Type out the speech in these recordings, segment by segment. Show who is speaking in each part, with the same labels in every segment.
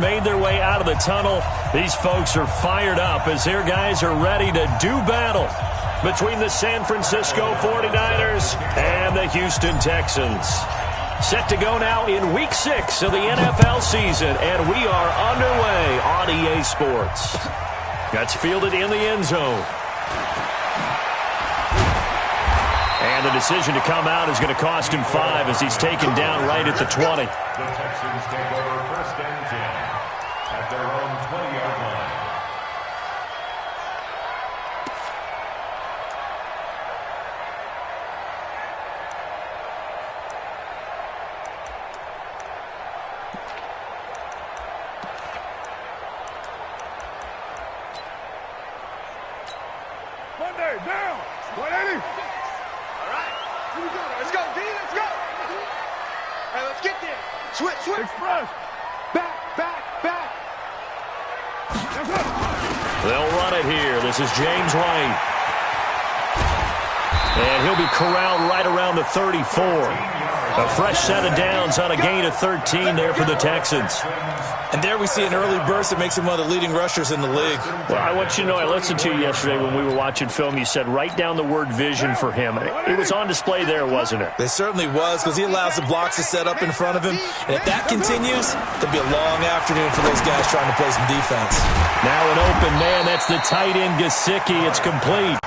Speaker 1: Made their way out of the tunnel. These folks are fired up as their guys are ready to do battle between the San Francisco 49ers and the Houston Texans. Set to go now in Week 6 of the NFL season, and we are underway on EA Sports. That's fielded in the end zone. And the decision to come out is going to cost him 5 as he's taken down right at the 20.
Speaker 2: The Texans take over first and 10 at their own 20-yard line.
Speaker 3: Monday, down! 180!
Speaker 4: Let's go, D, let's go! Hey, let's get there! Switch!
Speaker 3: Express!
Speaker 4: Back!
Speaker 1: They'll run it here. This is James White. And he'll be corralled right around the 34. A fresh set of downs on a gain of 13 there for the Texans.
Speaker 5: And there we see an early burst that makes him one of the leading rushers in the league.
Speaker 1: Well, I want you to know, I listened to you yesterday when we were watching film. You said write down the word vision for him. It was on display there, wasn't it?
Speaker 5: It certainly was, because he allows the blocks to set up in front of him. And if that continues, it'll be a long afternoon for those guys trying to play some defense.
Speaker 1: Now an open man. That's the tight end, Gesicki. It's complete.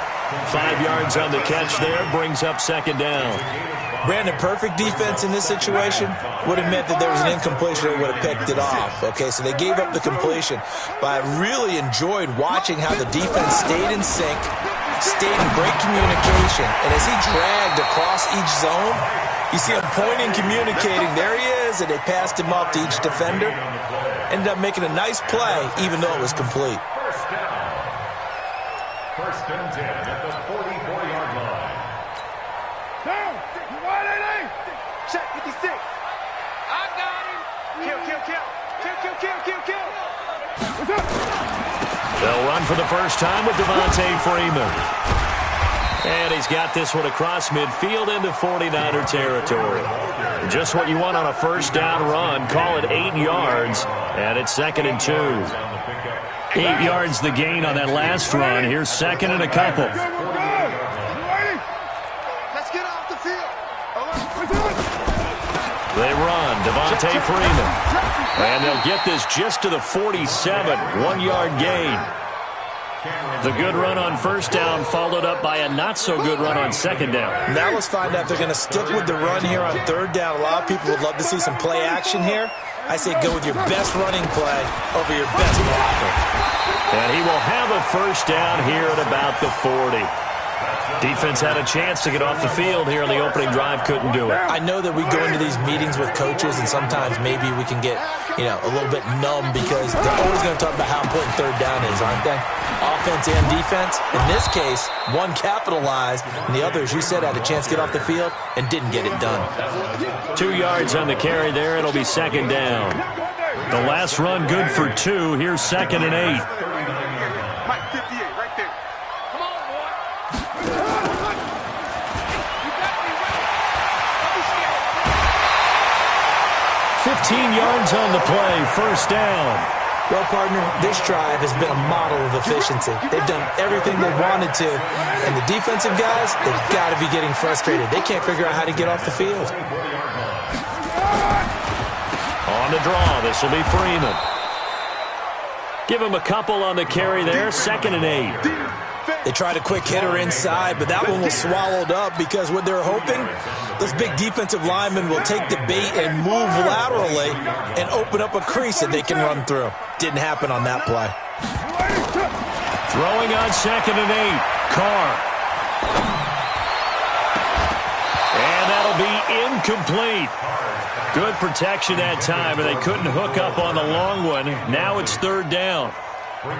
Speaker 1: 5 yards on the catch there. Brings up second down.
Speaker 5: Brandon, perfect defense in this situation would have meant that there was an incompletion that would have picked it off. Okay, so they gave up the completion. But I really enjoyed watching how the defense stayed in sync, stayed in great communication. And as he dragged across each zone, you see him pointing, communicating. There he is, and they passed him off to each defender. Ended up making a nice play, even though it was complete.
Speaker 2: First and 10 at the 44-yard line.
Speaker 3: Down! 180!
Speaker 4: Check 56! I got him! Kill!
Speaker 3: What's up?
Speaker 1: They'll run for the first time with Devontae Freeman. And he's got this one across midfield into 49er territory. Just what you want on a first down run. Call it 8 yards, and it's 2nd and 2. 8 yards the gain on that last run. Here's 2nd and a couple.
Speaker 4: Let's get off the field!
Speaker 1: They run. Devontae Freeman. And they'll get this just to the 47. 1 yard gain. The good run on first down followed up by a not-so-good run on second down.
Speaker 5: Now let's find out if they're going to stick with the run here on third down. A lot of people would love to see some play action here. I say go with your best running play over your best blocker.
Speaker 1: And he will have a first down here at about the 40. Defense had a chance to get off the field here on the opening drive, couldn't do it.
Speaker 5: I know that we go into these meetings with coaches, and sometimes maybe we can get, a little bit numb because they're always going to talk about how important third down is, aren't they? Offense and defense. In this case, one capitalized, and the other, as you said, had a chance to get off the field and didn't get it done.
Speaker 1: 2 yards on the carry there. It'll be second down. The last run good for 2. Here's 2nd and 8.
Speaker 4: Mike, 58, right there. Come on, boy.
Speaker 1: 15 yards on the play. First down.
Speaker 5: Well, partner, this drive has been a model of efficiency. They've done everything they wanted to, and the defensive guys, they've got to be getting frustrated. They can't figure out how to get off the field.
Speaker 1: On the draw, this will be Freeman. Give him a couple on the carry there. 2nd and 8.
Speaker 5: They tried a quick hitter inside, but that one was swallowed up because what they're hoping, those big defensive linemen will take the bait and move laterally and open up a crease that they can run through. Didn't happen on that play.
Speaker 1: Throwing on 2nd and 8. Carr. And that'll be incomplete. Good protection that time, and they couldn't hook up on the long one. Now it's third down.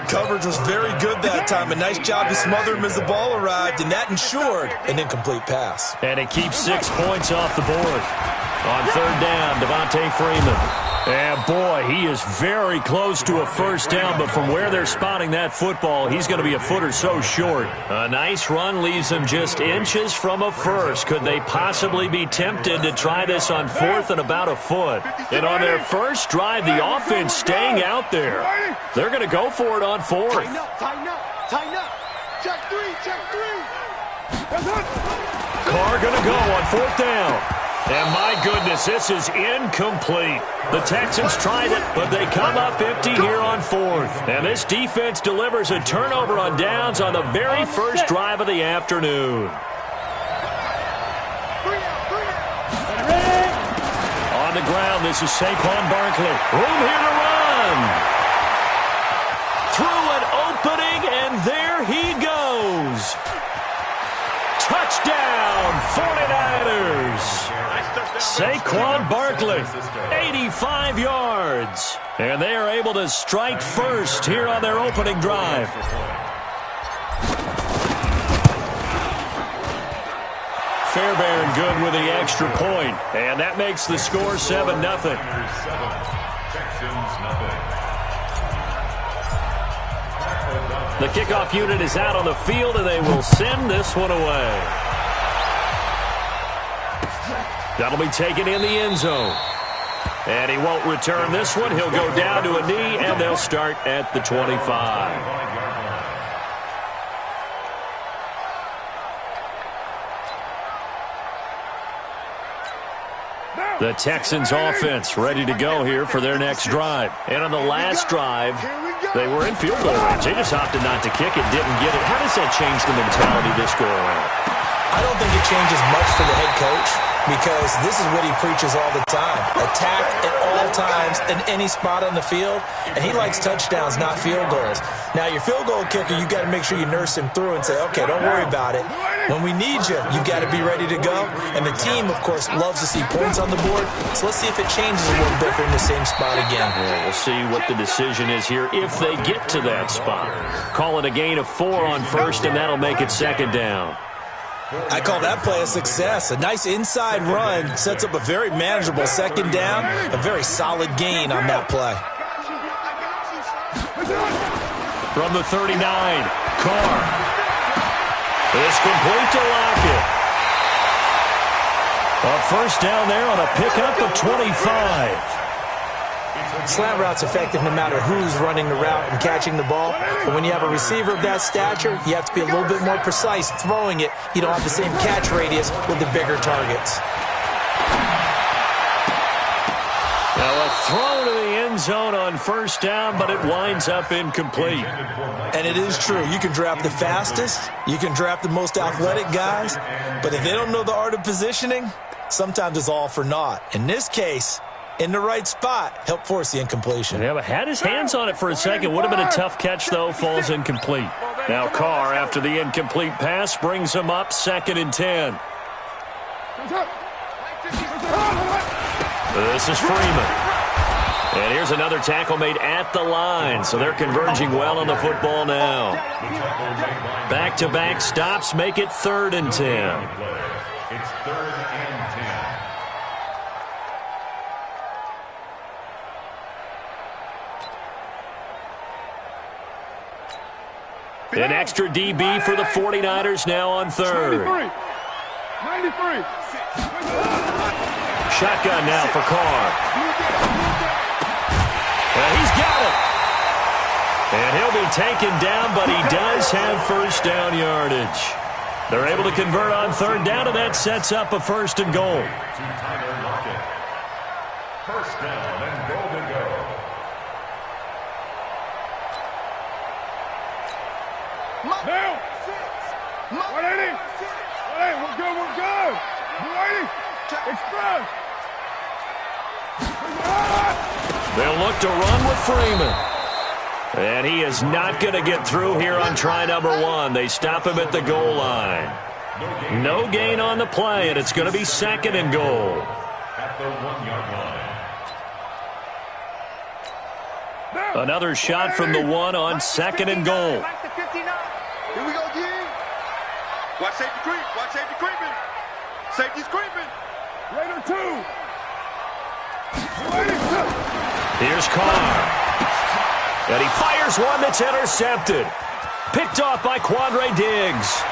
Speaker 5: Coverage was very good that time. A nice job to smother him as the ball arrived, and that ensured an incomplete pass.
Speaker 1: And it keeps 6 points off the board. On third down, Devontae Freeman. And boy, he is very close to a first down, but from where they're spotting that football, he's going to be a foot or so short. A nice run leaves them just inches from a first. Could they possibly be tempted to try this on fourth and about a foot? And on their first drive, the offense staying out there. They're going to go for it on fourth.
Speaker 4: Tighten up, tighten up, tighten up. Check three, check three.
Speaker 1: Carr going to go on fourth down. And my goodness, this is incomplete. The Texans tried it, but they come up empty here on fourth. And this defense delivers a turnover on downs on the very first drive of the afternoon. On the ground, this is Saquon Barkley. Room here to run. Through an opening, and there he goes. Touchdown, 49ers. Saquon Barkley, 85 yards. And they are able to strike first here on their opening drive. Fairbairn good with the extra point. And that makes the score 7-0. The kickoff unit is out on the field, and they will send this one away. That'll be taken in the end zone. And he won't return this one. He'll go down to a knee, and they'll start at the 25. The Texans offense ready to go here for their next drive. And on the last drive, they were in field goal range. They just opted not to kick it, didn't get it. How does that change the mentality this go around?
Speaker 5: I don't think it changes much for the head coach, because this is what he preaches all the time. Attack at all times in any spot on the field, and he likes touchdowns, not field goals. Now, your field goal kicker, you've got to make sure you nurse him through and say, okay, don't worry about it. When we need you, you've got to be ready to go. And the team, of course, loves to see points on the board. So let's see if it changes a little bit. They're in the same spot again.
Speaker 1: Well, we'll see what the decision is here if they get to that spot. Call it a gain of 4 on first, and that'll make it second down.
Speaker 5: I call that play a success. A nice inside run sets up a very manageable second down, a very solid gain on that play.
Speaker 1: From the 39, Carr. It's complete to Lockett. A first down there on a pickup of 25.
Speaker 5: Slant route's effective no matter who's running the route and catching the ball. But when you have a receiver of that stature, you have to be a little bit more precise throwing it. You don't have the same catch radius with the bigger targets.
Speaker 1: Now a throw to the end zone on first down, but it winds up incomplete.
Speaker 5: And it is true. You can draft the fastest. You can draft the most athletic guys. But if they don't know the art of positioning, sometimes it's all for naught. In this case, in the right spot, help force the incompletion.
Speaker 1: Yeah, but had his hands on it for a second. Would have been a tough catch, though. Falls incomplete. Now Carr, after the incomplete pass, brings him up 2nd and 10. This is Freeman. And here's another tackle made at the line. So they're converging well on the football now. Back-to-back stops make it 3rd and 10.
Speaker 2: It's 3rd and 10.
Speaker 1: An extra DB for the 49ers now on 3rd.
Speaker 3: 93.
Speaker 1: Shotgun now for Carr. Well, he's got it. And he'll be taken down, but he does have first down yardage. They're able to convert on 3rd down, and that sets up a 1st and goal.
Speaker 2: First down and goal to go.
Speaker 3: Down. 180. 180. We're good. We're good. 180. Express.
Speaker 1: They'll look to run with Freeman. And he is not going to get through here on try number 1. They stop him at the goal line. No gain on the play, and it's going to be 2nd and goal.
Speaker 2: At the 1-yard line.
Speaker 1: Another shot from the 1 on 2nd and goal.
Speaker 4: Here we go, D. Watch safety creep. Watch safety creeping. Safety's creeping.
Speaker 3: Raider 2. 180.
Speaker 1: Here's Carr. And he fires one that's intercepted. Picked off by Quandre Diggs.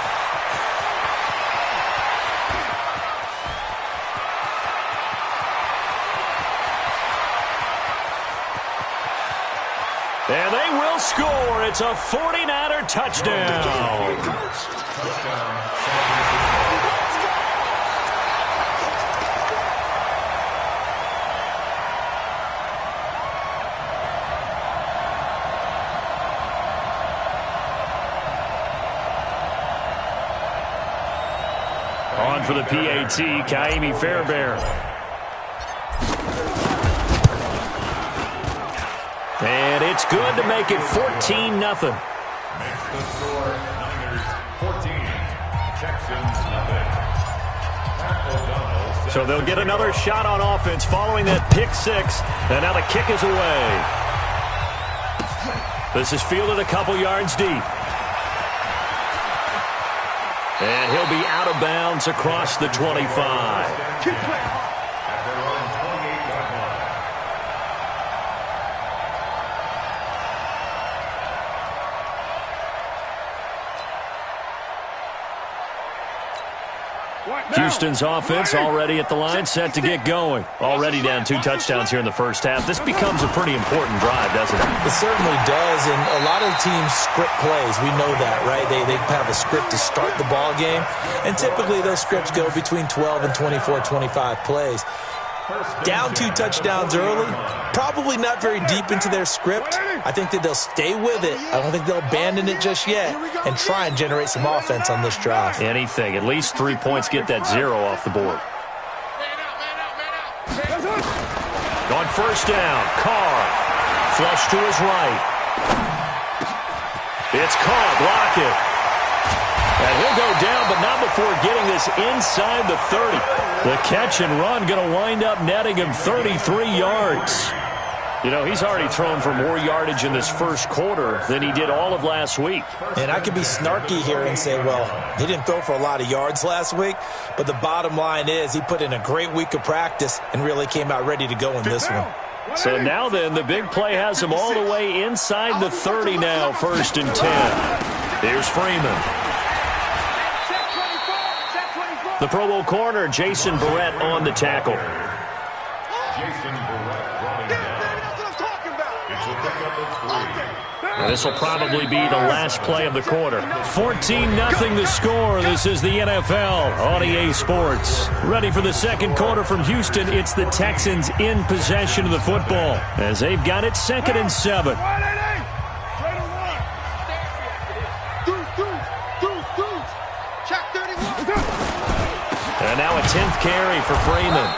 Speaker 1: And they will score. It's a 49er touchdown. On for the PAT, Kaimi Fairbairn. And it's good to make it 14-0.
Speaker 2: Makes the score Niners 14, Texans nothing.
Speaker 1: So they'll get another shot on offense following that pick six. And now the kick is away. This is fielded a couple yards deep. And he'll be out of bounds across the 25. Houston's offense already at the line, set to get going. Already down 2 touchdowns here in the first half. This becomes a pretty important drive, doesn't it?
Speaker 5: It certainly does, and a lot of teams script plays. We know that, right? They have a script to start the ball game, and typically those scripts go between 12 and 24, 25 plays. Down 2 touchdowns early, probably not very deep into their script. I think that they'll stay with it. I don't think they'll abandon it just yet and try and generate some offense on this drive.
Speaker 1: Anything. At least 3 points, get that 0 off the board. On first down, Carr. Flush to his right. It's Carr, block it. And he'll go down, but not before getting this inside the 30. The catch and run going to wind up netting him 33 yards. You know, he's already thrown for more yardage in this first quarter than he did all of last week.
Speaker 5: And I could be snarky here and say, well, he didn't throw for a lot of yards last week, but the bottom line is he put in a great week of practice and really came out ready to go in this one.
Speaker 1: So now then, the big play has him all the way inside the 30 now, 1st and 10. Here's Freeman. The Pro Bowl corner, Jason Barrett, on the tackle.
Speaker 2: Jason Barrett running down. It's a pickup of 3.
Speaker 1: And this will probably be the last play of the quarter. 14-0 the score. This is the NFL on EA Sports. Ready for the second quarter from Houston. It's the Texans in possession of the football as they've got it 2nd and 7. And now a 10th carry for Freeman.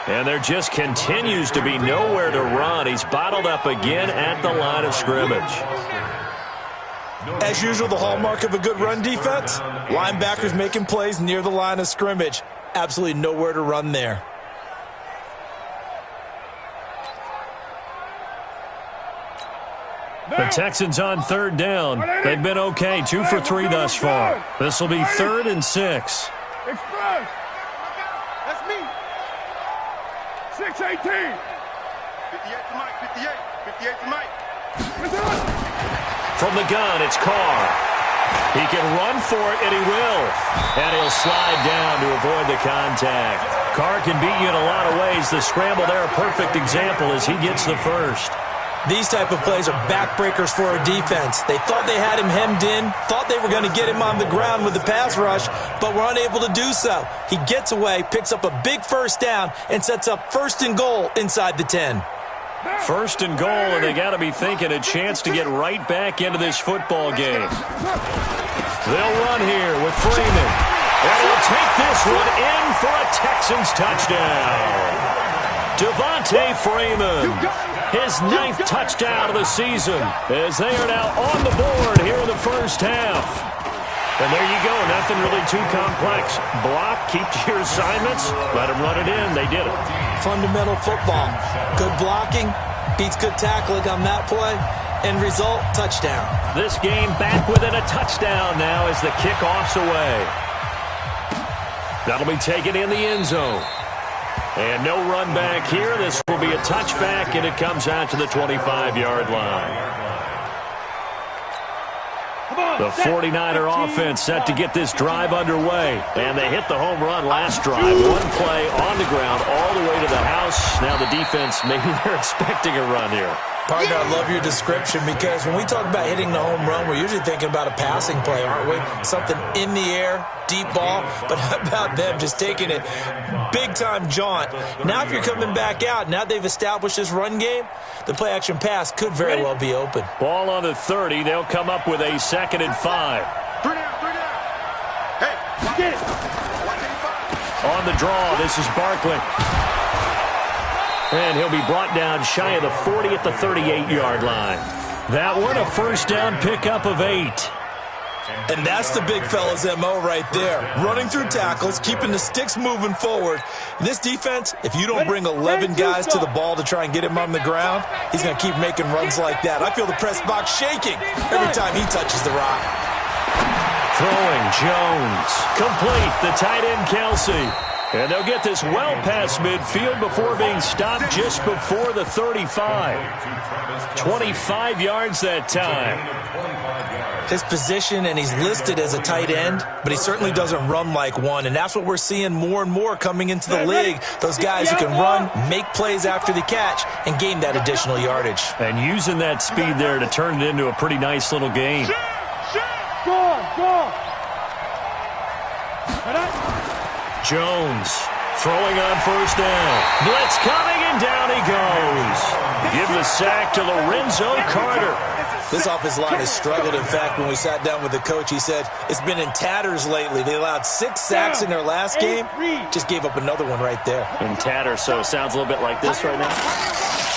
Speaker 1: And there just continues to be nowhere to run. He's bottled up again at the line of scrimmage.
Speaker 5: As usual, the hallmark of a good run defense, linebackers making plays near the line of scrimmage. Absolutely nowhere to run there.
Speaker 1: The Texans on 3rd down. They've been okay, 2 for 3 thus far. This will be 3rd and 6.
Speaker 3: Express. That's me. 6-18.
Speaker 4: 58 to Mike. 58 to Mike.
Speaker 1: From the gun, it's Carr. He can run for it, and he will. And he'll slide down to avoid the contact. Carr can beat you in a lot of ways. The scramble there, a perfect example as he gets the first.
Speaker 5: These type of plays are backbreakers for our defense. They thought they had him hemmed in, thought they were going to get him on the ground with the pass rush, but were unable to do so. He gets away, picks up a big first down, and sets up 1st and goal inside the 10.
Speaker 1: 1st and goal, and they got to be thinking a chance to get right back into this football game. They'll run here with Freeman. And he'll take this one in for a Texans touchdown. Devontae Freeman, his 9th touchdown of the season, as they are now on the board here in the first half. And there you go, nothing really too complex. Block, keep to your assignments, let them run it in. They did it.
Speaker 5: Fundamental football. Good blocking, beats good tackling on that play, and result, touchdown.
Speaker 1: This game back within a touchdown now as the kickoff's away. That'll be taken in the end zone. And no run back here. This will be a touchback, and it comes out to the 25-yard line. The 49er offense set to get this drive underway. And they hit the home run last drive. One play on the ground all the way to the house. Now the defense, maybe they're expecting a run here.
Speaker 5: Partner, I love your description because when we talk about hitting the home run, we're usually thinking about a passing play, aren't we? Something in the air, deep ball. But how about them just taking it big-time jaunt? Now if you're coming back out, now they've established this run game, the play-action pass could very well be open.
Speaker 1: Ball on the 30. They'll come up with a 2nd and 5.
Speaker 4: 3 down. Hey,
Speaker 3: Get it.
Speaker 1: On the draw, this is Barkley. And he'll be brought down shy of the 40 at the 38-yard line. That one, a first down pickup of 8.
Speaker 5: And that's the big fella's MO right there. Running through tackles, keeping the sticks moving forward. And this defense, if you don't bring 11 guys to the ball to try and get him on the ground, he's going to keep making runs like that. I feel the press box shaking every time he touches the rock.
Speaker 1: Throwing, Jones. Complete, the tight end, Kelsey. And they'll get this well past midfield before being stopped just before the 35. 25 yards that time.
Speaker 5: His position, and he's listed as a tight end, but he certainly doesn't run like one, and that's what we're seeing more and more coming into the league. Those guys who can run, make plays after the catch, and gain that additional yardage.
Speaker 1: And using that speed there to turn it into a pretty nice little game.
Speaker 3: Go on.
Speaker 1: Jones throwing on first down. Blitz coming, and down he goes. Give the sack to Lorenzo Carter.
Speaker 5: This offensive line has struggled. In fact, when we sat down with the coach, he said it's been in tatters lately. They allowed 6 sacks in their last game. Just gave up another one right there.
Speaker 1: In tatters, so it sounds a little bit like this right now.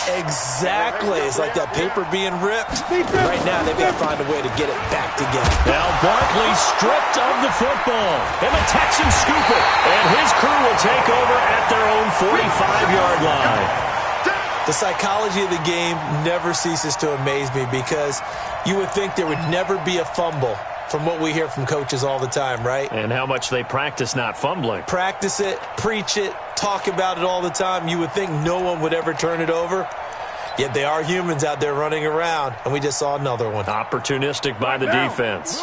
Speaker 5: Exactly. It's like that paper being ripped. Right now, they've got to find a way to get it back together.
Speaker 1: Now Barkley stripped of the football. And the Texans scoop it. And his crew will take over at their own 45-yard line.
Speaker 5: The psychology of the game never ceases to amaze me because you would think there would never be a fumble from what we hear from coaches all the time, right?
Speaker 1: And how much they practice not fumbling.
Speaker 5: Practice it, preach it, talk about it all the time. You would think no one would ever turn it over. Yet they are humans out there running around, and we just saw another one.
Speaker 1: Opportunistic by the defense.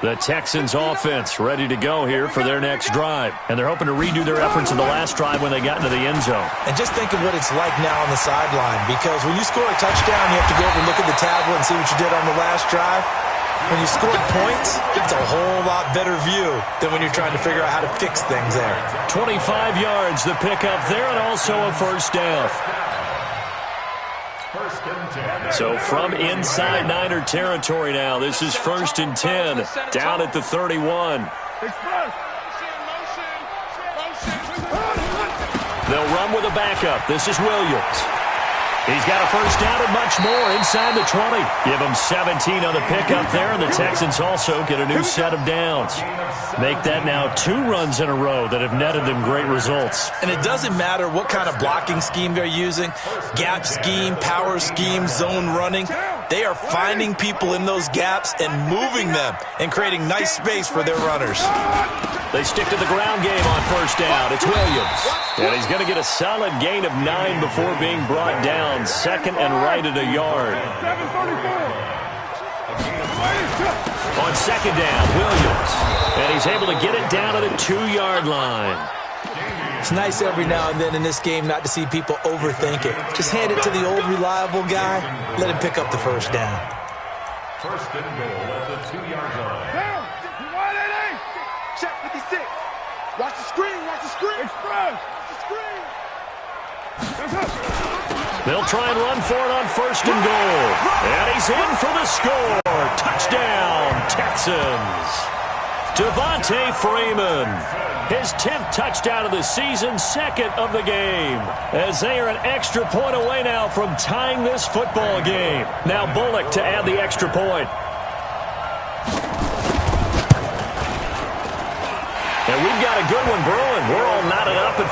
Speaker 1: The Texans offense ready to go here for their next drive. And they're hoping to redo their efforts in the last drive when they got into the end zone.
Speaker 5: And just think of what it's like now on the sideline, because when you score a touchdown, you have to go over and look at the tablet and see what you did on the last drive. When you score points, it's a whole lot better view than when you're trying to figure out how to fix things there.
Speaker 1: 25 yards, the pickup there, and also a first down. So from inside Niner territory now, this is 1st and 10, down at the 31. They'll run with a backup. This is Williams. He's got a first down and much more inside the 20. Give him 17 on the pickup there, and the Texans also get a new set of downs. Make that now 2 runs in a row that have netted them great results.
Speaker 5: And it doesn't matter what kind of blocking scheme they're using, gap scheme, power scheme, zone running. They are finding people in those gaps and moving them and creating nice space for their runners.
Speaker 1: They stick to the ground game on first down. It's Williams. And he's going to get a solid gain of 9 before being brought down. 2nd and right at a yard. On 2nd down, Williams. And he's able to get it down to the 2-yard line.
Speaker 5: It's nice every now and then in this game not to see people overthink it. Just hand it to the old reliable guy. Let him pick up the first down.
Speaker 2: 1st and goal at the 2-yard line.
Speaker 4: check 56. Watch the screen.
Speaker 3: Express.
Speaker 1: They'll try and run for it on 1st and goal. And he's in for the score. Touchdown, Texans. Devontae Freeman. His 10th touchdown of the season, 2nd of the game. As they are an extra point away now from tying this football game. Now Bullock to add the extra point. And we've got a good one brewing. We're all knotted up at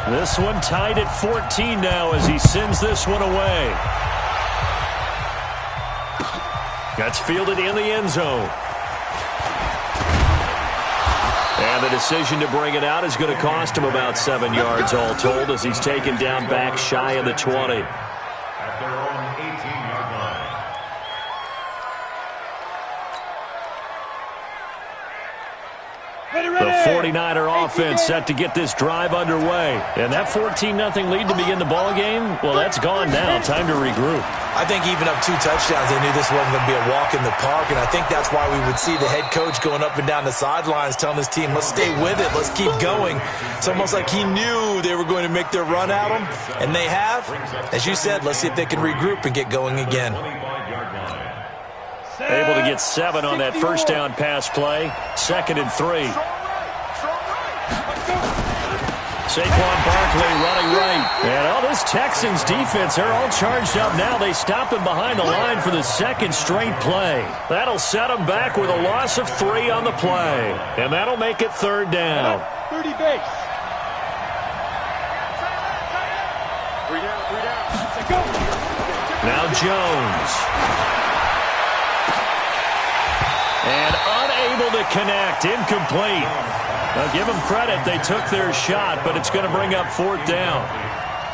Speaker 1: 14. This one tied at 14 now as he sends this one away. That's fielded in the end zone. And the decision to bring it out is going to cost him about 7 yards all told as he's taken down back shy of the 20.
Speaker 2: At their own 18-yard line.
Speaker 1: The 49er offense set to get this drive underway. And that 14-0 lead to begin the ball game, well, that's gone now. Time to regroup.
Speaker 5: I think even up 2 touchdowns, they knew this wasn't going to be a walk in the park, and I think that's why we would see the head coach going up and down the sidelines telling his team, let's stay with it, let's keep going. It's almost like he knew they were going to make their run at him, and they have. As you said, let's see if they can regroup and get going again.
Speaker 1: Able to get 7 on that first down pass play. 2nd and 3. Saquon Barkley running right. And all this Texans defense, they're all charged up now. They stop him behind the line for the 2nd straight play. That'll set him back with a loss of 3 on the play. And that'll make it 3rd down.
Speaker 3: 30 base.
Speaker 4: 3 down, 3 down.
Speaker 3: Let's go.
Speaker 1: Now Jones. And unable to connect. Incomplete. Now, give them credit. They took their shot, but it's going to bring up 4th down.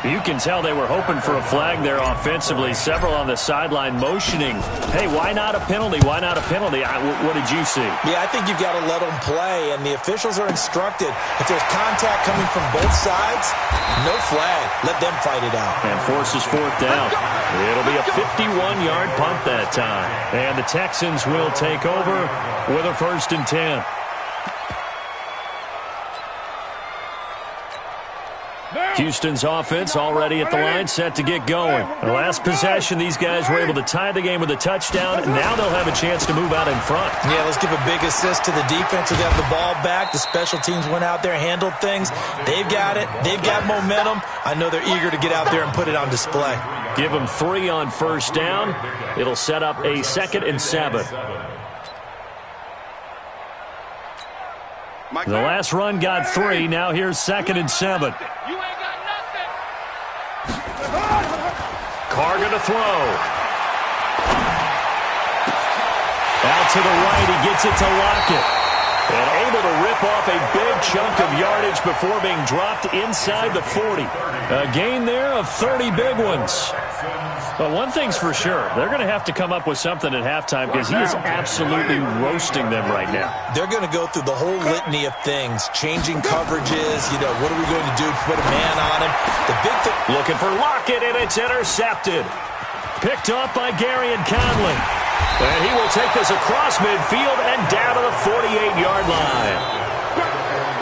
Speaker 1: You can tell they were hoping for a flag there offensively. Several on the sideline motioning. Hey, why not a penalty? Why not a penalty? What did you see?
Speaker 5: Yeah, I think you've got to let them play, and the officials are instructed. If there's contact coming from both sides, no flag. Let them fight it out.
Speaker 1: And forces 4th down. It'll be a 51-yard punt that time. And the Texans will take over with a 1st and 10. Houston's offense already at the line, set to get going. The last possession, these guys were able to tie the game with a touchdown. Now they'll have a chance to move out in front.
Speaker 5: Yeah, let's give a big assist to the defense who got the ball back. The special teams went out there, handled things. They've got it. They've got momentum. I know they're eager to get out there and put it on display.
Speaker 1: Give them 3 on 1st down. It'll set up a 2nd and 7. The last run got 3. Now here's 2nd and 7. Carr going to throw. Out to the right, he gets it to Lockett. And able to rip off a big chunk of yardage before being dropped inside the 40. A gain there of 30 big ones. But one thing's for sure, they're going to have to come up with something at halftime because he is absolutely roasting them right now.
Speaker 5: They're going to go through the whole litany of things, changing coverages, what are we going to do? Put a man on him. The big thing.
Speaker 1: Looking for Lockett, and it's intercepted. Picked off by Gary and Conley. And he will take this across midfield and down to the 48-yard line.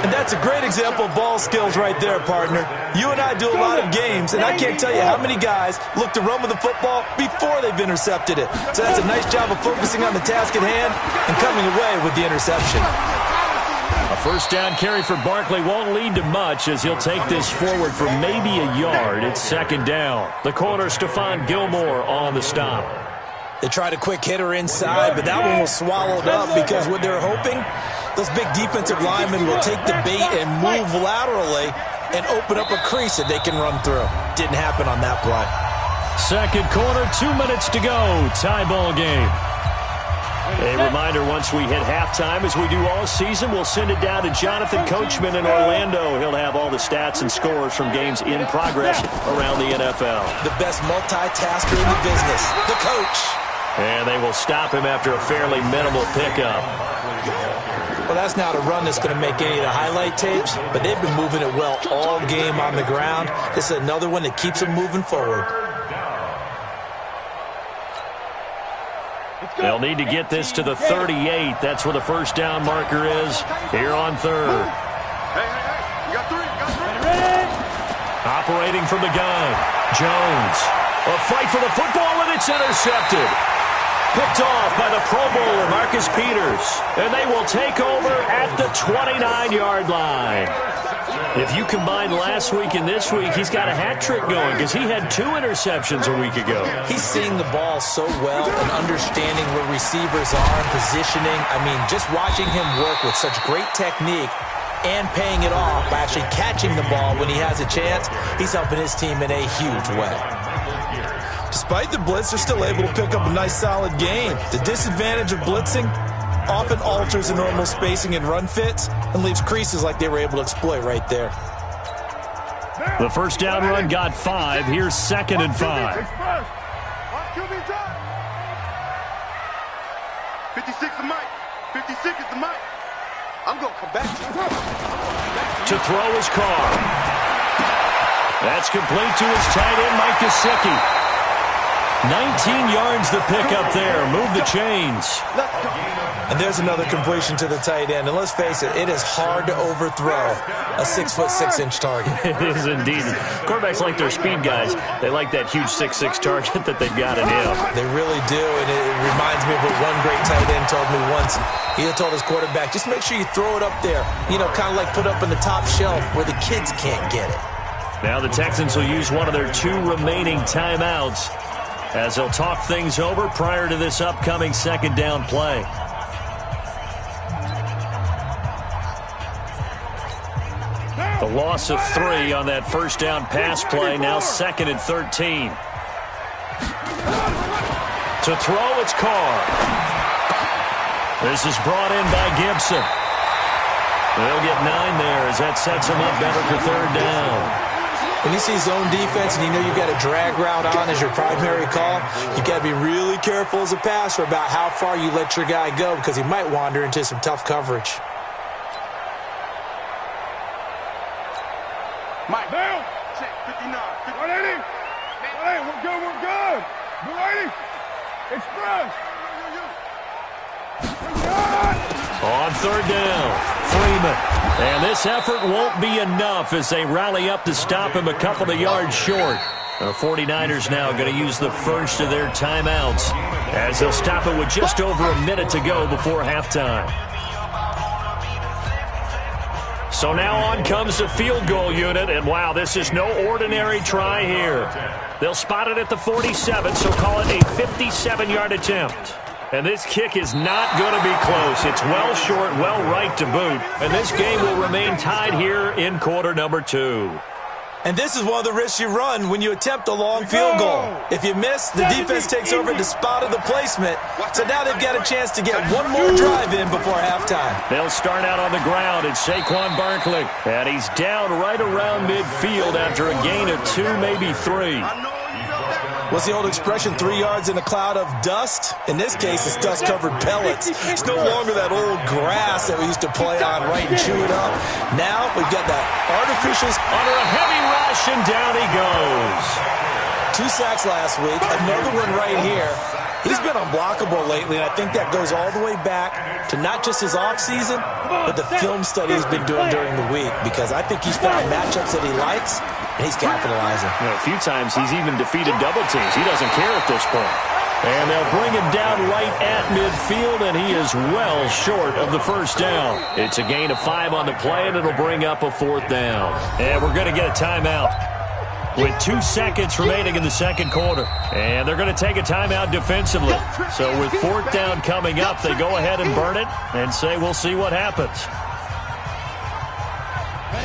Speaker 5: And that's a great example of ball skills right there, partner. You and I do a lot of games, and I can't tell you how many guys look to run with the football before they've intercepted it. So that's a nice job of focusing on the task at hand and coming away with the interception.
Speaker 1: A 1st down carry for Barkley won't lead to much as he'll take this forward for maybe a yard. It's 2nd down. The corner, Stephon Gilmore, on the stop.
Speaker 5: They tried a quick hitter inside, but that one was swallowed up because what they're hoping, those big defensive linemen will take the bait and move laterally and open up a crease that they can run through. Didn't happen on that play.
Speaker 1: 2nd quarter, 2 minutes to go. Tie ball game. A reminder, once we hit halftime, as we do all season, we'll send it down to Jonathan Coachman in Orlando. He'll have all the stats and scores from games in progress around the NFL.
Speaker 5: The best multitasker in the business, the coach.
Speaker 1: And they will stop him after a fairly minimal pickup.
Speaker 5: Well, that's not a run that's going to make any of the highlight tapes, but they've been moving it well all game on the ground. This is another one that keeps them moving forward.
Speaker 1: They'll need to get this to the 38. That's where the 1st down marker is here on 3rd.
Speaker 4: Hey, you got 3, you got 3.
Speaker 1: Operating from the gun, Jones. A fight for the football, and it's intercepted. Picked off by the Pro Bowler, Marcus Peters. And they will take over at the 29-yard line. If you combine last week and this week, he's got a hat trick going because he had 2 interceptions a week ago.
Speaker 5: He's seeing the ball so well and understanding where receivers are and positioning. I mean, just watching him work with such great technique and paying it off by actually catching the ball when he has a chance, he's helping his team in a huge way. Despite the blitz, they're still able to pick up a nice solid gain. The disadvantage of blitzing often alters the normal spacing and run fits and leaves creases like they were able to exploit right there.
Speaker 1: The first down run got 5. Here's 2nd and 5.
Speaker 4: 56 is Mike. 56 is the Mike. I'm going to come back.
Speaker 1: To throw his car. That's complete to his tight end, Mike Gesicki. 19 yards the pickup there. Move the chains.
Speaker 5: And there's another completion to the tight end. And let's face it, it is hard to overthrow a 6'6" target.
Speaker 1: It is indeed. Quarterbacks like their speed guys. They like that huge 6'6" target that they've got in him.
Speaker 5: They really do, and it reminds me of what one great tight end told me once. He had told his quarterback, just make sure you throw it up there, you know, kind of like put up in the top shelf where the kids can't get it.
Speaker 1: Now the Texans will use one of their 2 remaining timeouts as they'll talk things over prior to this upcoming 2nd down play. The loss of 3 on that first down pass play. Now 2nd and 13. To throw, it's Carr. This is brought in by Gibson. They'll get 9 there as that sets him up better for 3rd down.
Speaker 5: When you see zone defense and you know you've got a drag route on as your primary call, you've got to be really careful as a passer about how far you let your guy go because he might wander into some tough coverage.
Speaker 4: Mike. Down. Check 59.
Speaker 3: 180. 180. We're good. We're good. 180. Express.
Speaker 1: On 3rd down, Freeman. And this effort won't be enough as they rally up to stop him a couple of yards short. The 49ers now going to use the first of their timeouts as they'll stop it with just over a minute to go before halftime. So now on comes the field goal unit, and wow, this is no ordinary try here. They'll spot it at the 47, so call it a 57-yard attempt. And this kick is not going to be close. It's well short, well right to boot. And this game will remain tied here in quarter number 2.
Speaker 5: And this is one of the risks you run when you attempt a long field goal. If you miss, the defense takes over the spot of the placement. So now they've got a chance to get one more drive in before halftime.
Speaker 1: They'll start out on the ground. It's Saquon Barkley. And he's down right around midfield after a gain of 2, maybe 3.
Speaker 5: What's the old expression, 3 yards in a cloud of dust? In this case, it's dust-covered pellets. It's no longer that old grass that we used to play on, right, and chew it up. Now we've got that artificial...
Speaker 1: Under a heavy rush, and down he goes.
Speaker 5: 2 sacks last week, another one right here. He's been unblockable lately, and I think that goes all the way back to not just his offseason, but the film study he's been doing during the week, because I think he's found matchups that he likes, and he's capitalizing.
Speaker 1: You know, a few times he's even defeated double teams. He doesn't care at this point. And they'll bring him down right at midfield, and he is well short of the first down. It's a gain of 5 on the play, and it'll bring up a 4th down. And we're going to get a timeout with 2 seconds remaining in the 2nd quarter. And they're going to take a timeout defensively. So with 4th down coming up, they go ahead and burn it and say we'll see what happens.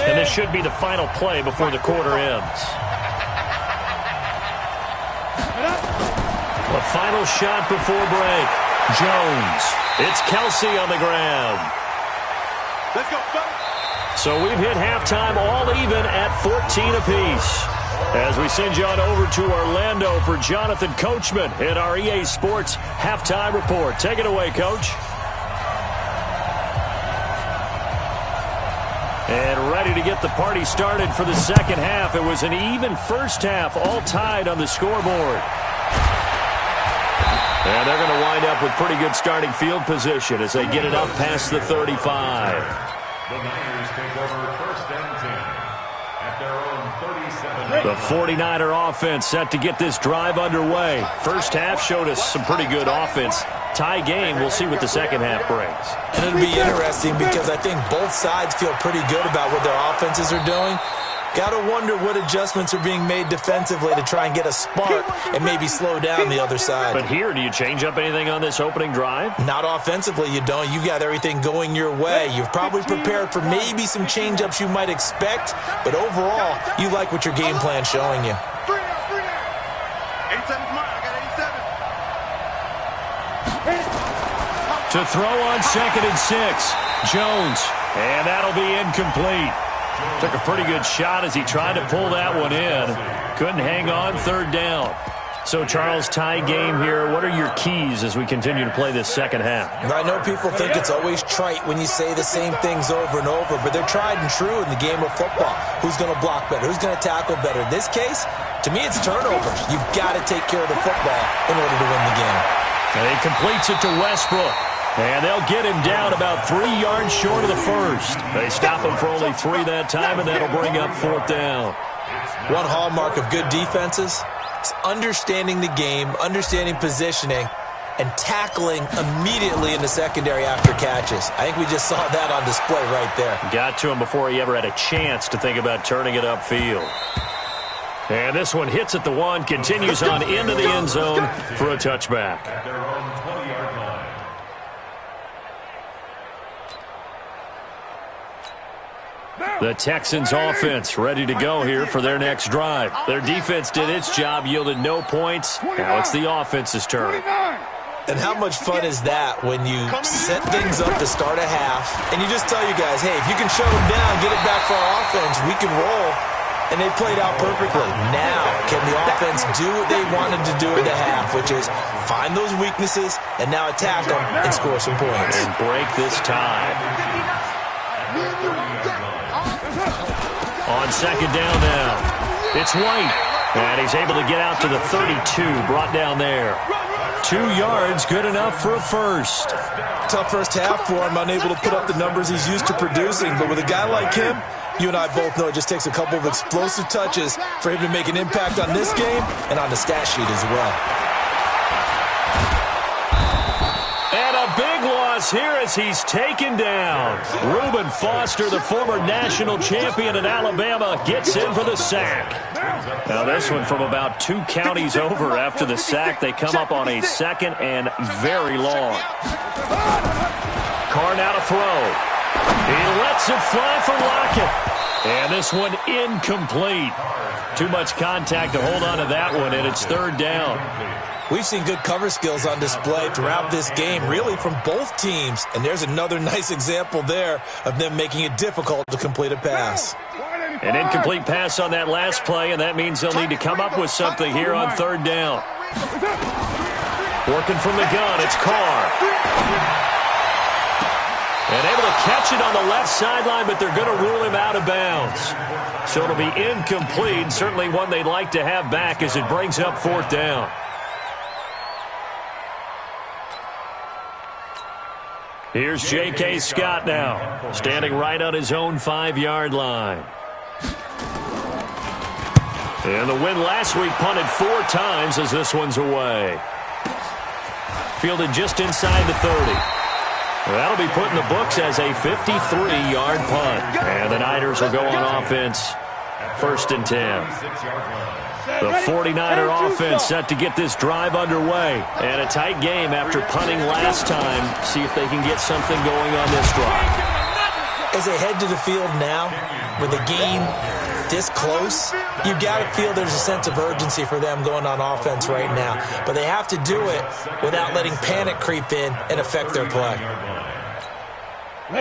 Speaker 1: And this should be the final play before the quarter ends. A final shot before break. Jones. It's Kelsey on the ground.
Speaker 4: Let's go, fellas.
Speaker 1: So we've hit halftime all even at 14 apiece. As we send you on over to Orlando for Jonathan Coachman in our EA Sports Halftime Report. Take it away, Coach. And ready to get the party started for the second half. It was an even first half, all tied on the scoreboard. And they're going to wind up with pretty good starting field position as they get it up past the 35.
Speaker 2: The Niners take over 1st and 10 at their own 37.
Speaker 1: The 49er offense set to get this drive underway. First half showed us some pretty good offense. Tie game. We'll see what the second half brings.
Speaker 5: And it'll be interesting because I think both sides feel pretty good about what their offenses are doing. Got to wonder what adjustments are being made defensively to try and get a spark and maybe slow down the other side.
Speaker 1: But here, do you change up anything on this opening drive?
Speaker 5: Not offensively, you don't. You got everything going your way. You've probably prepared for maybe some change-ups you might expect, but overall, you like what your game plan's showing you.
Speaker 4: 87 Mike.
Speaker 1: To throw on 2nd and 6. Jones. And that'll be incomplete. Took a pretty good shot as he tried to pull that one in. Couldn't hang on 3rd down. So, Charles, tie game here. What are your keys as we continue to play this second half?
Speaker 5: I know people think it's always trite when you say the same things over and over, but they're tried and true in the game of football. Who's going to block better? Who's going to tackle better? In this case, to me, it's turnovers. You've got to take care of the football in order to win the game.
Speaker 1: And he completes it to Westbrook. And they'll get him down about 3 yards short of the first. They stop him for only 3 that time, and that'll bring up 4th down.
Speaker 5: One hallmark of good defenses is understanding the game, understanding positioning, and tackling immediately in the secondary after catches. I think we just saw that on display right there.
Speaker 1: Got to him before he ever had a chance to think about turning it upfield. And this one hits at the 1, continues on into the end zone for a touchback.
Speaker 2: At their own 20-yard line.
Speaker 1: The Texans offense ready to go here for their next drive. Their defense did its job, yielded no points. Now it's the offense's turn.
Speaker 5: And how much fun is that when you set things up to start a half and you just tell you guys, hey, if you can shut them down, get it back for our offense, we can roll. And they played out perfectly. Now, can the offense do what they wanted to do at the half, which is find those weaknesses and now attack them and score some points.
Speaker 1: And break this tie. On 2nd down now, it's White. And he's able to get out to the 32, brought down there. 2 yards, good enough for a first.
Speaker 5: Tough first half for him, unable to put up the numbers he's used to producing. But with a guy like him, you and I both know it just takes a couple of explosive touches for him to make an impact on this game and on the stat sheet as well.
Speaker 1: And a big loss here as he's taken down. Reuben Foster, the former national champion in Alabama, gets in for the sack. Now this one from about 2 counties over after the sack. They come up on a 2nd and very long. Carr now to throw. He lets it fly for Lockett. And this one incomplete. Too much contact to hold on to that one, and it's 3rd down.
Speaker 5: We've seen good cover skills on display throughout this game, really from both teams. And there's another nice example there of them making it difficult to complete a pass.
Speaker 1: An incomplete pass on that last play, and that means they'll need to come up with something here on 3rd down. Working from the gun, it's Carr. And able to catch it on the left sideline, but they're going to rule him out of bounds. So it'll be incomplete, certainly one they'd like to have back as it brings up 4th down. Here's J.K. Scott now, standing right on his own 5-yard line. And the win last week punted 4 times as this one's away. Fielded just inside the 30. That'll be put in the books as a 53-yard punt. And the Niners will go on offense, 1st and 10. The 49er offense set to get this drive underway. And a tight game after punting last time. See if they can get something going on this drive.
Speaker 5: As they head to the field now, with the game this close, you've got to feel there's a sense of urgency for them going on offense right now. But they have to do it without letting panic creep in and affect their play.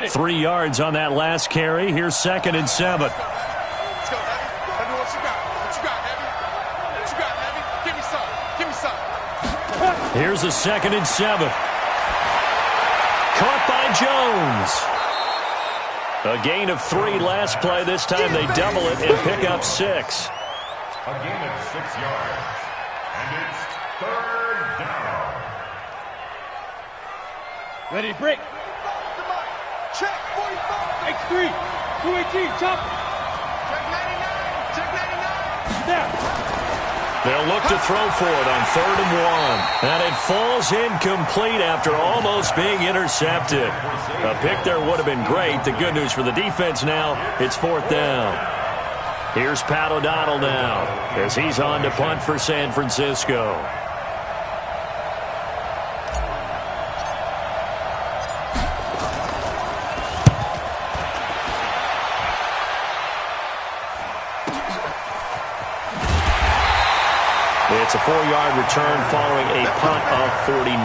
Speaker 1: 3 yards on that last carry. Here's 2nd and 7.
Speaker 4: Let's go, Heavy. Heavy, what you got? What you got, Heavy? What you got, Heavy? Give me some. Give me some.
Speaker 1: Here's a 2nd and 7. Caught by Jones. A gain of 3 last play. This time they double it and pick up 6.
Speaker 2: A gain of 6 yards. And it's 3rd down.
Speaker 3: Ready, break.
Speaker 4: Check 45.
Speaker 3: X3. 218, chop.
Speaker 4: Check 99. Check 99.
Speaker 3: Snap.
Speaker 1: They'll look to throw for it on 3rd and 1. And it falls incomplete after almost being intercepted. A pick there would have been great. The good news for the defense now, it's 4th down. Here's Pat O'Donnell now as he's on to punt for San Francisco. It's a 4-yard return following a punt of 49.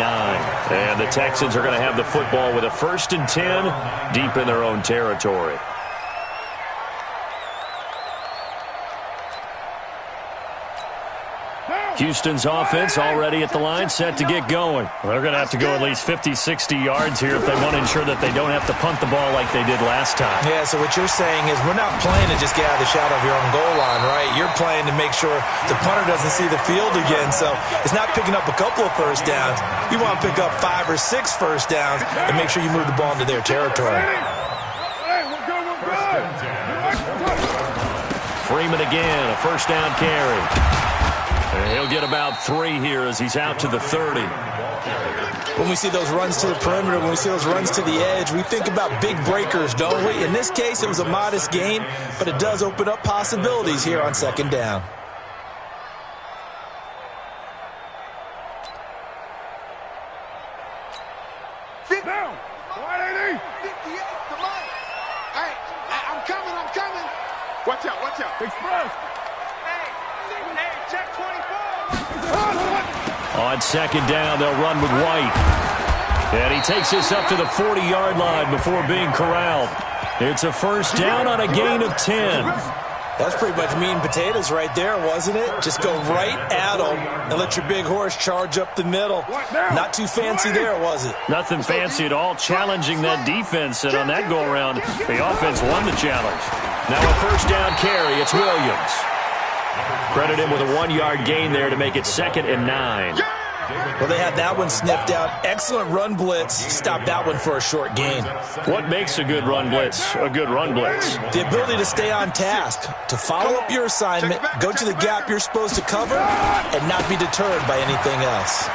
Speaker 1: And the Texans are going to have the football with a 1st and 10 deep in their own territory. Houston's offense already at the line, set to get going. They're going to have to go at least 50, 60 yards here if they want to ensure that they don't have to punt the ball like they did last time.
Speaker 5: Yeah, so what you're saying is we're not playing to just get out of the shadow of your own goal line, right? You're playing to make sure the punter doesn't see the field again. So it's not picking up a couple of first downs. You want to pick up 5 or 6 first downs and make sure you move the ball into their territory.
Speaker 1: Freeman again, a 1st down carry. And he'll get about 3 here as he's out to the 30.
Speaker 5: When we see those runs to the perimeter, when we see those runs to the edge, we think about big breakers, don't we? In this case, it was a modest gain, but it does open up possibilities here on 2nd down.
Speaker 3: Down. 180.
Speaker 4: 58, come on. Hey, I'm coming. Watch out.
Speaker 3: Express.
Speaker 4: Hey, check 24.
Speaker 1: On 2nd down, they'll run with White. And he takes this up to the 40-yard line before being corralled. It's a 1st down on a gain of 10.
Speaker 5: That's pretty much meat and potatoes right there, wasn't it? Just go right at them and let your big horse charge up the middle. Not too fancy there, was it?
Speaker 1: Nothing fancy at all, challenging that defense. And on that go-around, the offense won the challenge. Now a 1st down carry, it's Williams. Credit him with a 1-yard gain there to make it 2nd and 9.
Speaker 5: Well, they had that one sniffed out. Excellent run blitz. Stopped that one for a short gain.
Speaker 1: What makes a good run blitz a good run blitz?
Speaker 5: The ability to stay on task, to follow up your assignment, go to the gap you're supposed to cover, and not be deterred by anything else.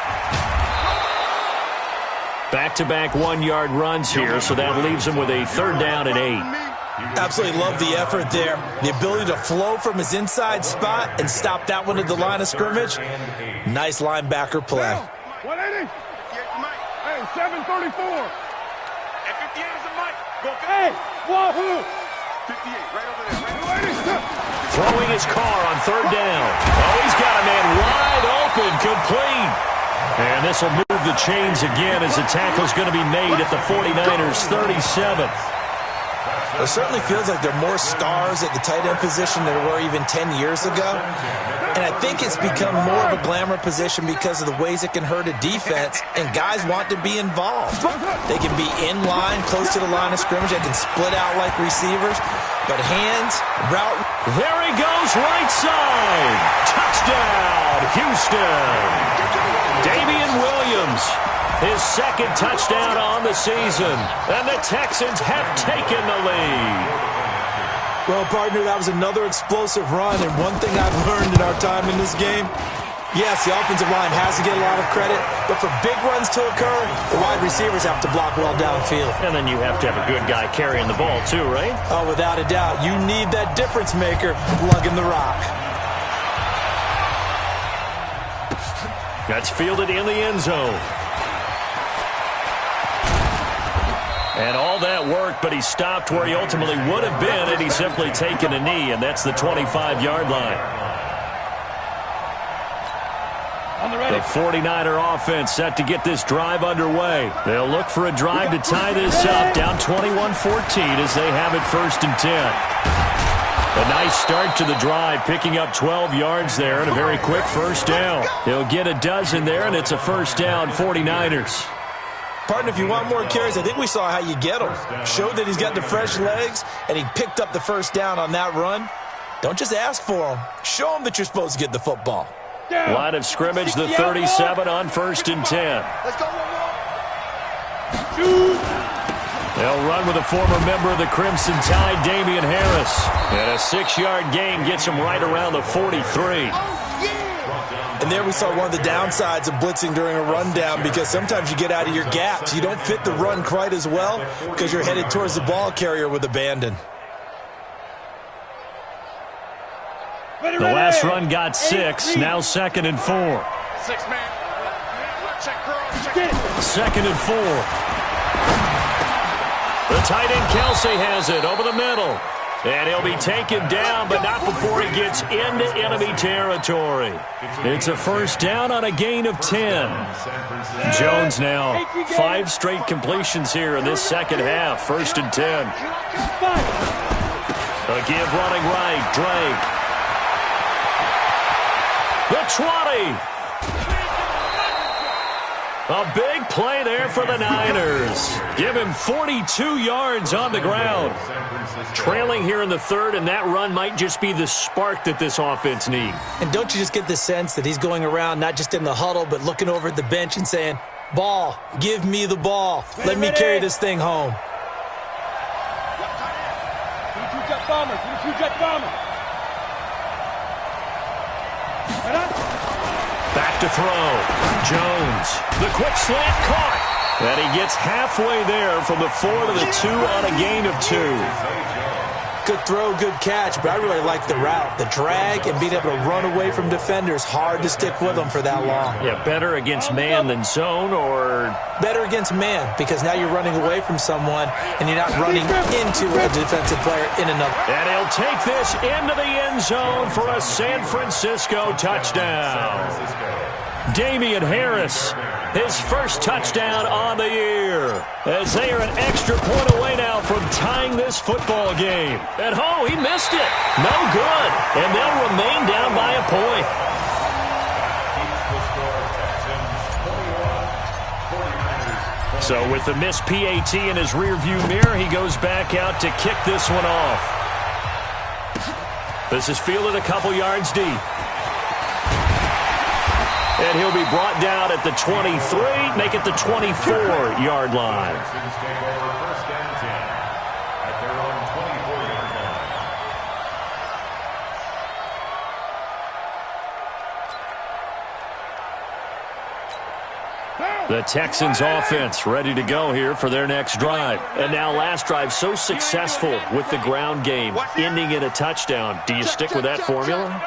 Speaker 1: Back-to-back 1-yard runs here, so that leaves him with a 3rd down and 8.
Speaker 5: Absolutely love the effort there. The ability to flow from his inside spot and stop that one at the line of scrimmage. Nice linebacker play.
Speaker 3: 180. Hey, 734.
Speaker 4: And 58 is a mic. Go,
Speaker 3: Hey, wahoo.
Speaker 4: 58, right over there.
Speaker 1: Throwing his car on 3rd down. Oh, he's got a man wide open, complete. And this will move the chains again as the tackle's going to be made at the 49ers' 37.
Speaker 5: It certainly feels like there are more stars at the tight end position than there were even 10 years ago. And I think it's become more of a glamour position because of the ways it can hurt a defense, and guys want to be involved. They can be in line, close to the line of scrimmage. They can split out like receivers. But hands, route.
Speaker 1: There he goes, right side. Touchdown, Houston. Damian Williams. His 2nd touchdown on the season. And the Texans have taken the lead.
Speaker 5: Well, partner, that was another explosive run. And one thing I've learned in our time in this game, yes, the offensive line has to get a lot of credit. But for big runs to occur, the wide receivers have to block well downfield.
Speaker 1: And then you have to have a good guy carrying the ball too, right?
Speaker 5: Oh, without a doubt. You need that difference maker lugging the rock.
Speaker 1: That's fielded in the end zone. And all that work, but he stopped where he ultimately would have been, and he's simply taken a knee, and that's the 25-yard line. The 49er offense set to get this drive underway. They'll look for a drive to tie this up, down 21-14 as they have it 1st and 10. A nice start to the drive, picking up 12 yards there and a very quick 1st down. He'll get a dozen there, and it's a 1st down, 49ers.
Speaker 5: Partner, if you want more carries, I think we saw how you get him. Showed that he's got the fresh legs, and he picked up the 1st down on that run. Don't just ask for him. Show him that you're supposed to get the football.
Speaker 1: Line of scrimmage, the 37 on 1st and 10.
Speaker 4: Let's go,
Speaker 1: They'll run with a former member of the Crimson Tide, Damian Harris. And a 6-yard gain gets him right around the 43.
Speaker 5: And there we saw one of the downsides of blitzing during a rundown, because sometimes you get out of your gaps. You don't fit the run quite as well because you're headed towards the ball carrier with abandon.
Speaker 1: The last run got 6, now 2nd and 4.
Speaker 4: 6 man. Check girl, check.
Speaker 1: 2nd and 4. The tight end Kelsey has it over the middle. And he'll be taken down, but not before he gets into enemy territory. It's a first down on a gain of 10. Jones now 5 straight completions here in this second half. 1st and 10. A give running right. Drake. The 20. A big play there for the Niners. Give him 42 yards on the ground. Trailing here in the 3rd, and that run might just be the spark that this offense needs.
Speaker 5: And don't you just get the sense that he's going around not just in the huddle, but looking over at the bench and saying, ball, give me the ball. Let me carry this thing home.
Speaker 1: Back to throw. Jones. The quick slant caught. And he gets halfway there from the 4 to the 2 on a gain of 2.
Speaker 5: Good throw, good catch, but I really like the route. The drag and being able to run away from defenders, hard to stick with them for that long.
Speaker 1: Yeah, better against man than zone, or?
Speaker 5: Better against man, because now you're running away from someone and you're not running into a defensive player in another.
Speaker 1: And he'll take this into the end zone for a San Francisco touchdown. Damian Harris, his first touchdown on the year, as they are an extra point away now from tying this football game. And he missed it. No good. And they'll remain down by a point. So with the missed PAT in his rearview mirror, he goes back out to kick this one off. This is fielded a couple yards deep. And he'll be brought down at the 23, make it the 24-yard line. The Texans offense ready to go here for their next drive. And now last drive so successful with the ground game, ending in a touchdown. Do you stick with that formula?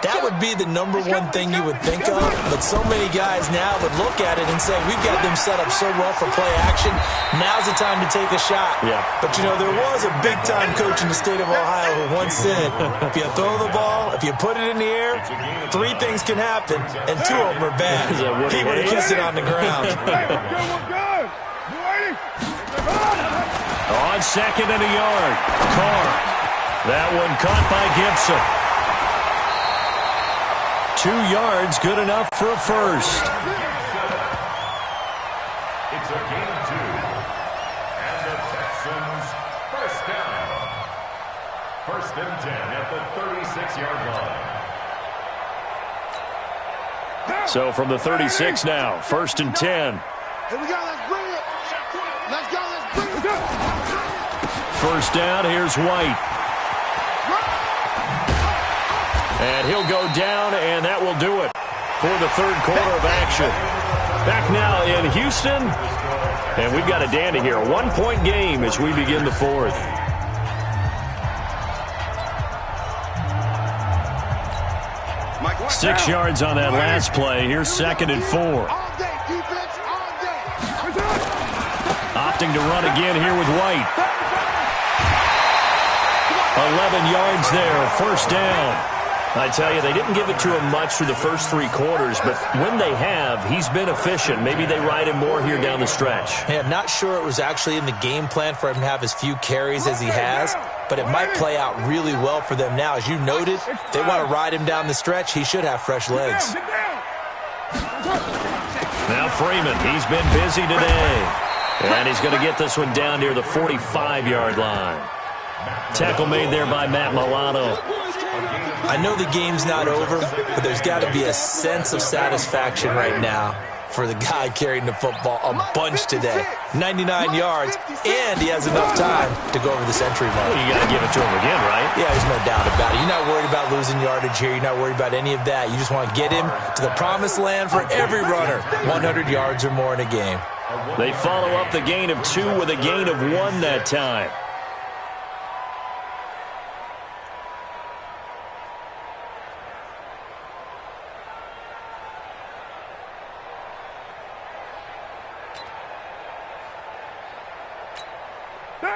Speaker 5: That would be the number one thing you would think of, but so many guys now would look at it and say, we've got them set up so well for play action, now's the time to take a shot.
Speaker 1: Yeah.
Speaker 5: But, you know, there was a big-time coach in the state of Ohio who once said, if you throw the ball, if you put it in the air, 3 things can happen, and 2 of them are bad. He would have kissed it on the ground.
Speaker 3: Hey, we're good. You ready?
Speaker 1: On 2nd and a yard, Carr. That one caught by Gibson. 2 yards, good enough for a first.
Speaker 2: It's a gain of 2. And the Texans first down. 1st and 10 at the 36-yard line.
Speaker 1: So from the 36 now, 1st and 10.
Speaker 4: Here we go, let's bring it. Let's go, let's bring it.
Speaker 1: First down, here's White. And he'll go down, and that will do it for the 3rd quarter of action. Back now in Houston, and we've got a dandy here. A 1-point game as we begin the 4th. Six yards on that last play. Here's 2nd and 4. Opting to run again here with White. 11 yards there, first down. I tell you, they didn't give it to him much through the first 3 quarters, but when they have, he's been efficient. Maybe they ride him more here down the stretch.
Speaker 5: Yeah, I'm not sure it was actually in the game plan for him to have as few carries as he has, but it might play out really well for them now. As you noted, if they want to ride him down the stretch, he should have fresh legs.
Speaker 1: Now Freeman, he's been busy today. And he's going to get this one down near the 45-yard line. Tackle made there by Matt Milano.
Speaker 5: I know the game's not over, but there's got to be a sense of satisfaction right now for the guy carrying the football a bunch today. 99 yards, and he has enough time to go over the century mark.
Speaker 1: You got to give it to him again, right?
Speaker 5: Yeah, there's no doubt about it. You're not worried about losing yardage here. You're not worried about any of that. You just want to get him to the promised land for every runner. 100 yards or more in a game.
Speaker 1: They follow up the gain of 2 with a gain of 1 that time.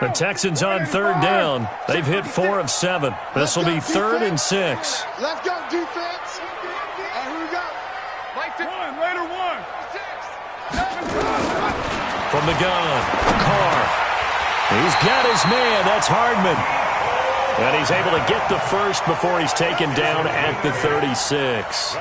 Speaker 1: The Texans on third down. They've hit 4 of 7. This will be 3rd and 6.
Speaker 4: Let's go, defense. And who we got?
Speaker 3: One, Raider one.
Speaker 1: From the gun, Carr. He's got his man. That's Hardman. And he's able to get the first before he's taken down at the 36.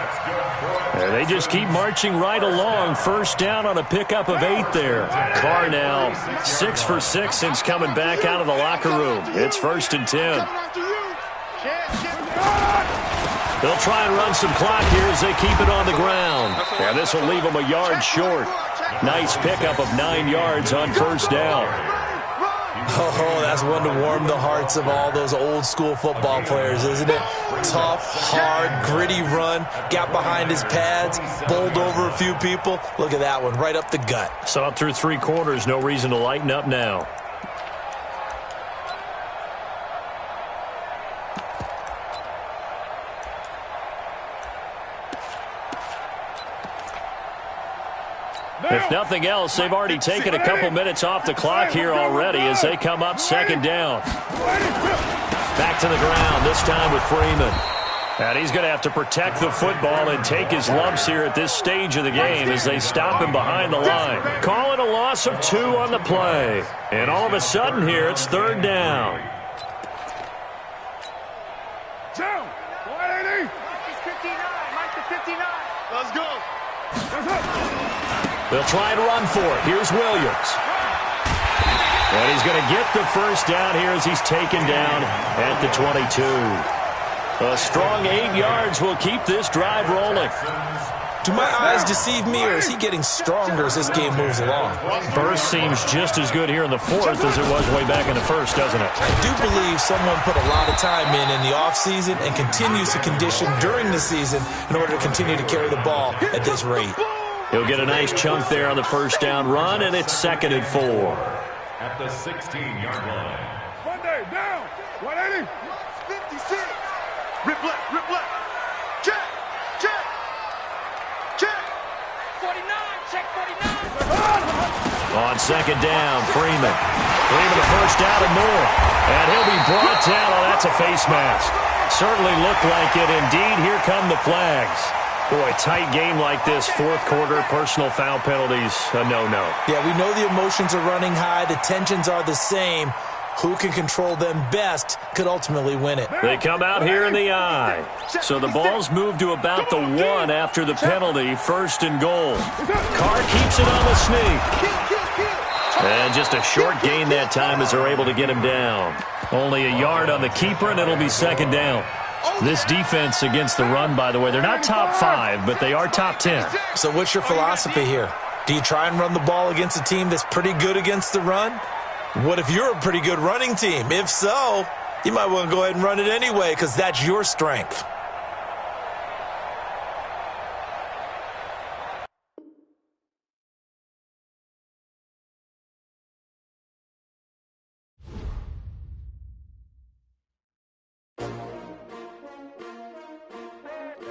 Speaker 1: And they just keep marching right along. First down on a pickup of 8 there. Carr now 6 for 6 since coming back out of the locker room. It's 1st and 10. They'll try and run some clock here as they keep it on the ground. And this will leave them a yard short. Nice pickup of 9 yards on first down.
Speaker 5: Oh, that's one to warm the hearts of all those old-school football players, isn't it? Tough, hard, gritty run, got behind his pads, bowled over a few people. Look at that one, right up the gut.
Speaker 1: Saw it through 3 quarters, no reason to lighten up now. If nothing else, they've already taken a couple minutes off the clock here already as they come up 2nd down. Back to the ground, this time with Freeman. And he's going to have to protect the football and take his lumps here at this stage of the game as they stop him behind the line. Call it a loss of 2 on the play. And all of a sudden here, it's 3rd down.
Speaker 3: Down. 180.
Speaker 4: Mike 59. Let's go.
Speaker 1: They'll try and run for it. Here's Williams. And he's going to get the first down here as he's taken down at the 22. A strong 8 yards will keep this drive rolling.
Speaker 5: Do my eyes deceive me, or is he getting stronger as this game moves along?
Speaker 1: Burst seems just as good here in the 4th as it was way back in the 1st, doesn't it?
Speaker 5: I do believe someone put a lot of time in the offseason and continues to condition during the season in order to continue to carry the ball at this rate.
Speaker 1: He'll get a nice chunk there on the first down run, and it's 2nd and 4.
Speaker 2: At the 16-yard line.
Speaker 3: Monday, down. 180.
Speaker 4: 56. Rip left. Check. 49, check 49.
Speaker 1: On 2nd down, Freeman. Freeman a first down and more. And he'll be brought down. Oh, that's a face mask. Certainly looked like it. Indeed, here come the flags. Boy, tight game like this, 4th quarter, personal foul penalties, a no-no.
Speaker 5: Yeah, we know the emotions are running high. The tensions are the same. Who can control them best could ultimately win it.
Speaker 1: They come out here in the eye. So the ball's moved to about the 1 after the penalty, 1st and goal. Carr keeps it on the sneak. And just a short gain that time as they're able to get him down. Only a yard on the keeper, and it'll be 2nd down. This defense against the run, by the way, they're not top 5, but they are top 10.
Speaker 5: So what's your philosophy here? Do you try and run the ball against a team that's pretty good against the run? What if you're a pretty good running team? If so, you might want to go ahead and run it anyway because that's your strength.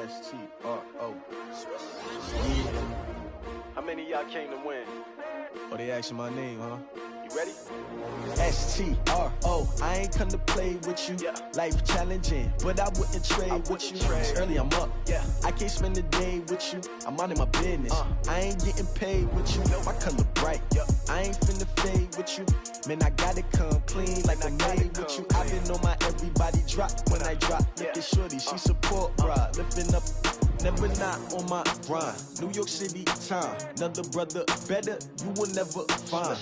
Speaker 6: S-T-R-O. How many of y'all came to win? Oh, they asking my name, huh? You ready? S-T-R-O. I ain't come to play with you. Yeah. Life challenging, but I wouldn't trade with you. It's early, I'm up. Yeah. I can't spend the day with you. I'm minding my business. I ain't getting paid with you. My color bright. Yep. I ain't finna fade with you. Man, I gotta come clean like I'm made with you. I've been on my everybody drop when I drop. Look at shorty, she support rod. Lifting up, never not on my grind. New York City time. Another brother better, you will never find.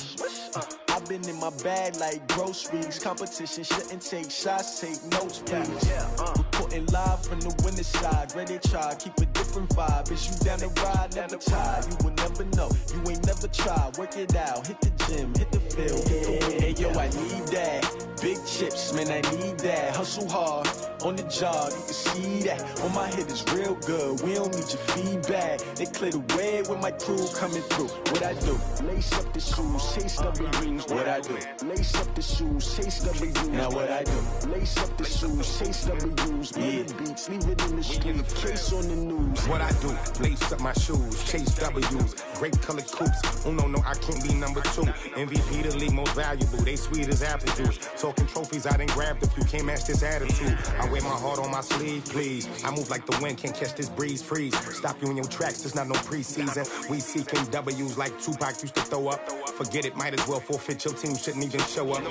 Speaker 6: I've been in my bag like groceries. Competition shouldn't take shots, take notes, please. Reporting live from the winning side. Ready to try, keep a different vibe. Is you down the ride, never tired. You will never know, you ain't never tried. Work it out, hit the gym, hit the field, hit the win. Hey yo, I need that. Big chips, man, I need that. Hustle hard, on the job, you can see that. On my head is real good, we don't need your feedback. They clear the way with my crew coming through. What I do? Lace up the shoes, chase W's. What I do? Lace up the shoes, chase W's. Now what I do? Lace up the shoes, chase W's. Yeah. Beats, leave it in the street, case on the news.
Speaker 7: What I do? Lace up my shoes, chase W's. Great colored coops. Oh no, I can't be number 2. MVP the league most valuable. They sweet as apple juice. Talking trophies, I done grabbed a few. Can't match this attitude. I wear my heart on my sleeve, please. I move like the wind, can't catch this breeze, freeze. Stop you in your tracks, there's not no preseason. We seeking W's like Tupac used to throw up. Forget it, might as well forfeit. Your team shouldn't even show up.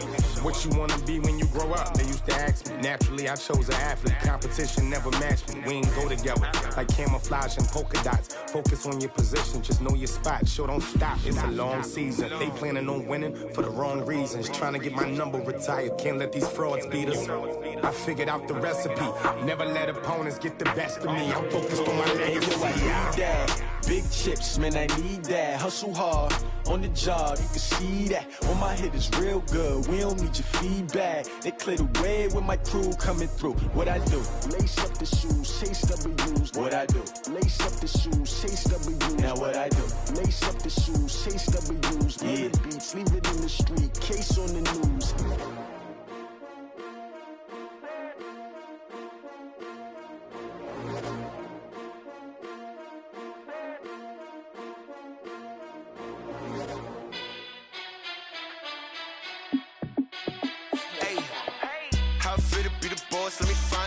Speaker 7: What you wanna be when you grow up? They used to ask me. Naturally, I chose an athlete. Competition never matched me. We ain't go together like camouflage and polka dots. Focus on your position, just know your spot. Sure, don't stop. It's a long season. They planning on winning for the wrong reasons. Trying to get my number retired. Can't let these frauds beat us. I figured out the recipe. Never let opponents get the best of me. I'm focused on my legacy.
Speaker 6: Hey, yo, I need that. Big chips, man, I need that. Hustle hard on the job, you can see that. On my head is real good, we don't need your feedback. They clear the way with my crew coming through. What I do? Lace up the shoes, chase W's. What I do? Lace up the shoes, chase W's. Now what I do? Lace up the shoes, chase W's. Yeah. Beats, leave it in the street, case on the news.
Speaker 8: Let me find